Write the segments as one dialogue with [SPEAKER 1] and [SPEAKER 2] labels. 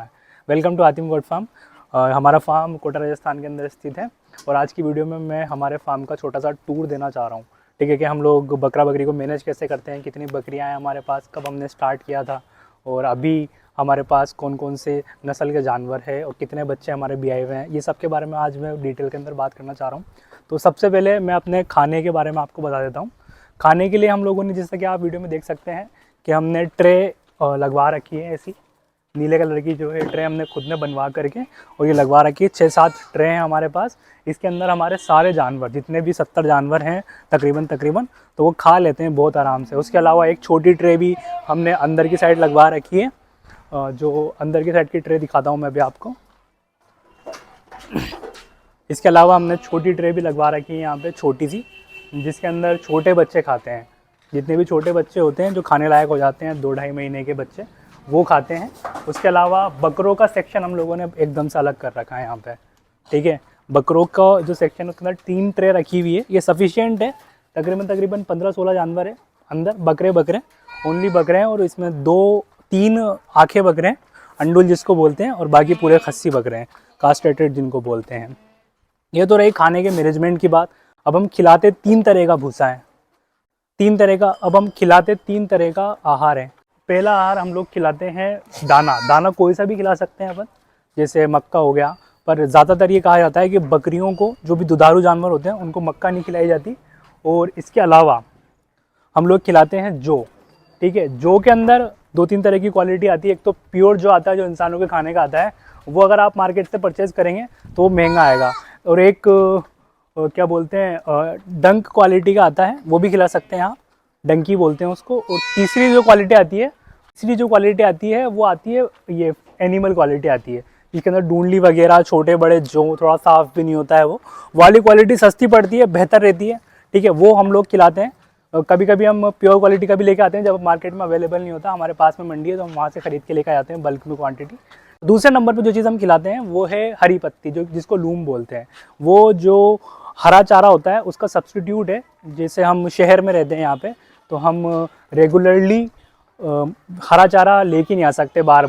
[SPEAKER 1] है। Welcome to Hatim goat farm. हमारा farm Kota Rajasthan के अंदर स्थित है और आज की वीडियो में मैं हमारे फार्म का छोटा सा टूर देना चाह रहा हूँ। ठीक है कि हम लोग बकरा बकरी को मैनेज कैसे करते हैं, कितनी बकरियाँ हैं हमारे पास, कब हमने स्टार्ट किया था और अभी हमारे पास कौन कौन से नस्ल के जानवर है और कितने बच्चे हमारे भी आए हुए हैं, ये सब के बारे में आज मैं डिटेल के अंदर बात करना चाह रहा हूँ। तो सबसे पहले मैं अपने खाने के बारे में आपको बता देता हूँ। खाने के लिए हम लोगों ने, जैसा कि आप वीडियो में देख सकते हैं कि हमने ट्रे लगवा रखी है, ऐसी नीले कलर की जो है ट्रे हमने खुद ने बनवा करके और ये लगवा रखी है। 6-7 ट्रे हैं हमारे पास। इसके अंदर हमारे सारे जानवर, जितने भी 70 जानवर हैं तकरीबन, तो वो खा लेते हैं बहुत आराम से। उसके अलावा एक छोटी ट्रे भी हमने अंदर की साइड लगवा रखी है। जो अंदर की साइड की ट्रे दिखाता हूँ मैं अभी आपको। इसके अलावा हमने छोटी ट्रे भी लगवा रखी है यहाँ पे, छोटी सी, जिसके अंदर छोटे बच्चे खाते हैं। जितने भी छोटे बच्चे होते हैं जो खाने लायक हो जाते हैं, 2-2.5 महीने के बच्चे, वो खाते हैं। उसके अलावा बकरों का सेक्शन हम लोगों ने एकदम से अलग कर रखा है यहाँ पे। ठीक है, बकरों का जो सेक्शन है उसके अंदर 3 ट्रे रखी हुई है। ये सफिशिएंट है। तकरीबन 15-16 जानवर है अंदर। बकरे ओनली बकरे हैं और इसमें 2-3 आँखें बकरे हैं, अंडुल जिसको बोलते हैं, और बाकी पूरे खस्सी बकरे हैं, कास्ट्रेटेड जिनको बोलते हैं। ये तो रही खाने के मैनेजमेंट की बात। अब हम खिलाते 3 तरह का भूसा है, 3 तरह का। अब हम खिलाते 3 तरह का आहार है। पहला आहार हम लोग खिलाते हैं दाना कोई सा भी खिला सकते हैं अपन, जैसे मक्का हो गया, पर ज़्यादातर ये कहा जाता है कि बकरियों को, जो भी दुधारू जानवर होते हैं, उनको मक्का नहीं खिलाई जाती। और इसके अलावा हम लोग खिलाते हैं जौ। ठीक है, जौ के अंदर 2-3 तरह की क्वालिटी आती है। एक तो प्योर जो आता है, जो इंसानों के खाने का आता है, वो अगर आप मार्केट से परचेज़ करेंगे तो वो महंगा आएगा। और एक क्या बोलते हैं, डंक क्वालिटी का आता है, वो भी खिला सकते हैं आप, डंकी बोलते हैं उसको। और तीसरी जो क्वालिटी आती है वो आती है ये एनिमल क्वालिटी आती है, जिसके अंदर डूंडली वगैरह, छोटे बड़े जो थोड़ा साफ भी नहीं होता है, वो वाली क्वालिटी सस्ती पड़ती है, बेहतर रहती है। ठीक है, वो हम लोग खिलाते हैं। कभी कभी हम प्योर क्वालिटी का भी लेके आते हैं, जब मार्केट में अवेलेबल नहीं होता। हमारे पास में मंडी है तो हम वहाँ से खरीद के लेकर आते हैं बल्क में क्वांटिटी। दूसरे नंबर पे जो चीज़ हम खिलाते हैं वो है हरी पत्ती, जो जिसको लूम बोलते हैं। वो जो हरा चारा होता है उसका सब्स्टिट्यूट है। जैसे हम शहर में रहते हैं यहाँ पे, तो हम रेगुलरली हरा चारा लेके नहीं आ सकते बार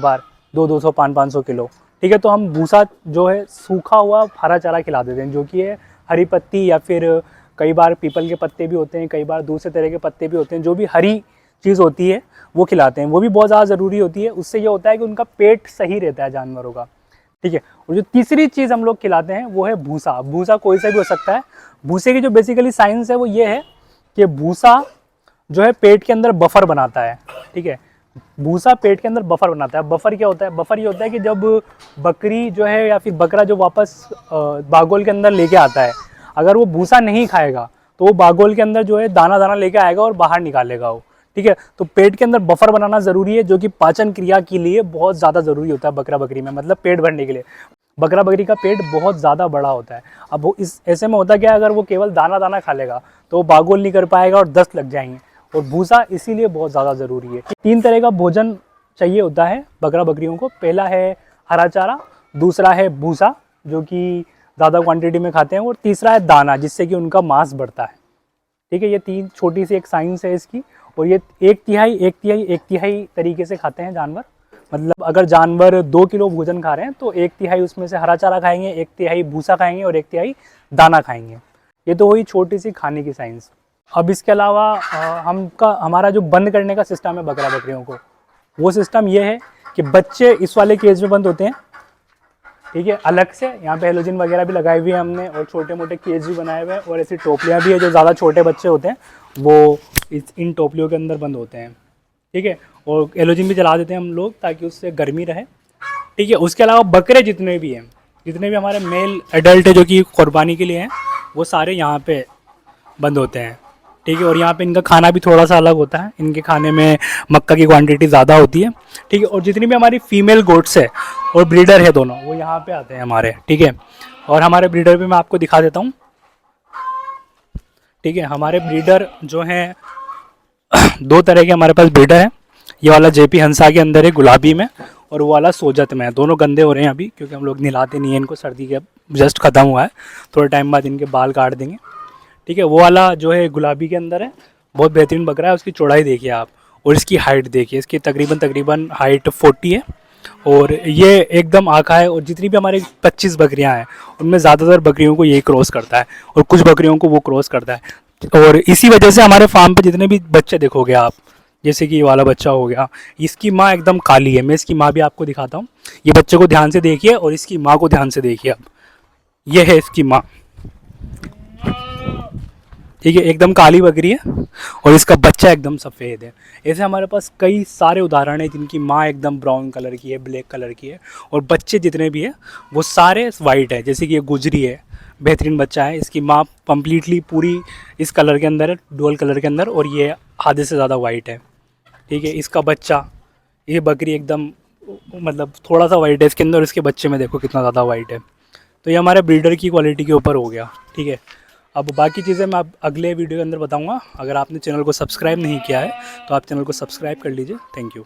[SPEAKER 1] 200, 500 किलो। ठीक है, तो हम भूसा जो है सूखा हुआ हरा चारा खिला देते हैं, जो कि है हरी पत्ती, या फिर कई बार पीपल के पत्ते भी होते हैं, कई बार दूसरे तरह के पत्ते भी होते हैं। जो भी हरी चीज़ होती है वो खिलाते हैं। वो भी बहुत ज़्यादा ज़रूरी होती है। उससे ये होता है कि उनका पेट सही रहता है जानवरों का। ठीक है, और जो तीसरी चीज़ हम लोग खिलाते हैं वो है भूसा। भूसा कोई सा भी हो सकता है। भूसे की जो बेसिकली साइंस है वो ये है कि भूसा जो है पेट के अंदर बफर बनाता है। ठीक है, भूसा पेट के अंदर बफर बनाता है। बफर क्या होता है? बफर ये होता है कि जब बकरी जो है या फिर बकरा जो वापस बागोल के अंदर लेके आता है, अगर वो भूसा नहीं खाएगा तो वो बागोल के अंदर जो है दाना लेके आएगा और बाहर निकालेगा वो। ठीक है, तो पेट के अंदर बफर बनाना ज़रूरी है, जो कि पाचन क्रिया के लिए बहुत ज़्यादा ज़रूरी होता है बकरा बकरी में, मतलब पेट भरने के लिए। बकरा बकरी का पेट बहुत ज़्यादा बड़ा होता है। अब वो इस ऐसे में होता क्या है, अगर वो केवल दाना खा लेगा तो वो बागोल नहीं कर पाएगा और दस्त लग जाएंगे। और भूसा इसीलिए बहुत ज़्यादा ज़रूरी है। 3 तरह का भोजन चाहिए होता है बकरा बकरियों को। पहला है हरा चारा, दूसरा है भूसा जो कि ज़्यादा क्वांटिटी में खाते हैं, और तीसरा है दाना, जिससे कि उनका मांस बढ़ता है। ठीक है, ये 3 छोटी सी एक साइंस है इसकी। और ये 1/3 तरीके से खाते हैं जानवर। मतलब अगर जानवर 2 किलो भोजन खा रहे हैं तो 1/3 उसमें से हरा चारा खाएंगे, 1/3 भूसा खाएंगे और 1/3 दाना खाएंगे। ये तो हुई छोटी सी खाने की साइंस। अब इसके अलावा हमारा जो बंद करने का सिस्टम है बकरा बकरियों को, वो सिस्टम ये है कि बच्चे इस वाले केज में बंद होते हैं। ठीक है, अलग से यहाँ पे हेलोजिन वगैरह भी लगाई हुई है हमने, और छोटे मोटे केज भी बनाए हुए हैं, और ऐसी टोपलियाँ भी है। जो ज़्यादा छोटे बच्चे होते हैं वो इन टोपलियों के अंदर बंद होते हैं। ठीक है, और हेलोजिन भी जला देते हैं हम लोग ताकि उससे गर्मी रहे। ठीक है, उसके अलावा बकरे जितने भी हमारे मेल एडल्ट है जो कि कुर्बानी के लिए हैं, वो सारे यहाँ पे बंद होते हैं। ठीक है, और यहाँ पे इनका खाना भी थोड़ा सा अलग होता है। इनके खाने में मक्का की क्वांटिटी ज़्यादा होती है। ठीक है, और जितनी भी हमारी फीमेल गोट्स है और ब्रीडर है दोनों, वो यहाँ पे आते हैं हमारे। ठीक है, और हमारे ब्रीडर भी मैं आपको दिखा देता हूँ। ठीक है, हमारे ब्रीडर जो हैं 2 तरह के हमारे पास ब्रीडर है। ये वाला जेपी हंसा के अंदर है गुलाबी में, और वो वाला सोजत में है। दोनों गंदे हो रहे हैं अभी, क्योंकि हम लोग नहलाते नहीं है इनको, सर्दी के जस्ट ख़त्म हुआ है, थोड़े टाइम बाद इनके बाल काट देंगे। ठीक है, वो वाला जो है गुलाबी के अंदर है, बहुत बेहतरीन बकरा है। उसकी चौड़ाई देखिए आप, और इसकी हाइट देखिए। इसकी तकरीबन हाइट 40 है। और ये एकदम आका है। और जितनी भी हमारे 25 बकरियां हैं उनमें ज़्यादातर बकरियों को यही क्रॉस करता है और कुछ बकरियों को वो क्रॉस करता है। और इसी वजह से हमारे फार्म पे जितने भी बच्चे देखोगे आप, जैसे कि ये वाला बच्चा हो गया, इसकी माँ एकदम काली है। मैं इसकी माँ भी आपको दिखाता हूँ। ये बच्चे को ध्यान से देखिए और इसकी माँ को ध्यान से देखिए। अब ये है इसकी माँ, ठीक है, एकदम काली बकरी है और इसका बच्चा एकदम सफ़ेद है। ऐसे हमारे पास कई सारे उदाहरण हैं जिनकी माँ एकदम ब्राउन कलर की है, ब्लैक कलर की है, और बच्चे जितने भी हैं वो सारे वाइट है। जैसे कि ये गुजरी है, बेहतरीन बच्चा है। इसकी माँ कम्प्लीटली पूरी इस कलर के अंदर है, डुअल कलर के अंदर, और ये आधे से ज़्यादा वाइट है, ठीक है। इसका बच्चा, ये बकरी एकदम मतलब थोड़ा सा वाइट है इसके अंदर, और इसके बच्चे में देखो कितना ज़्यादा वाइट है। तो ये हमारे ब्रीडर की क्वालिटी के ऊपर हो गया, ठीक है। अब बाकी चीज़ें मैं अब अगले वीडियो के अंदर बताऊंगा। अगर आपने चैनल को सब्सक्राइब नहीं किया है तो आप चैनल को सब्सक्राइब कर लीजिए। Thank you.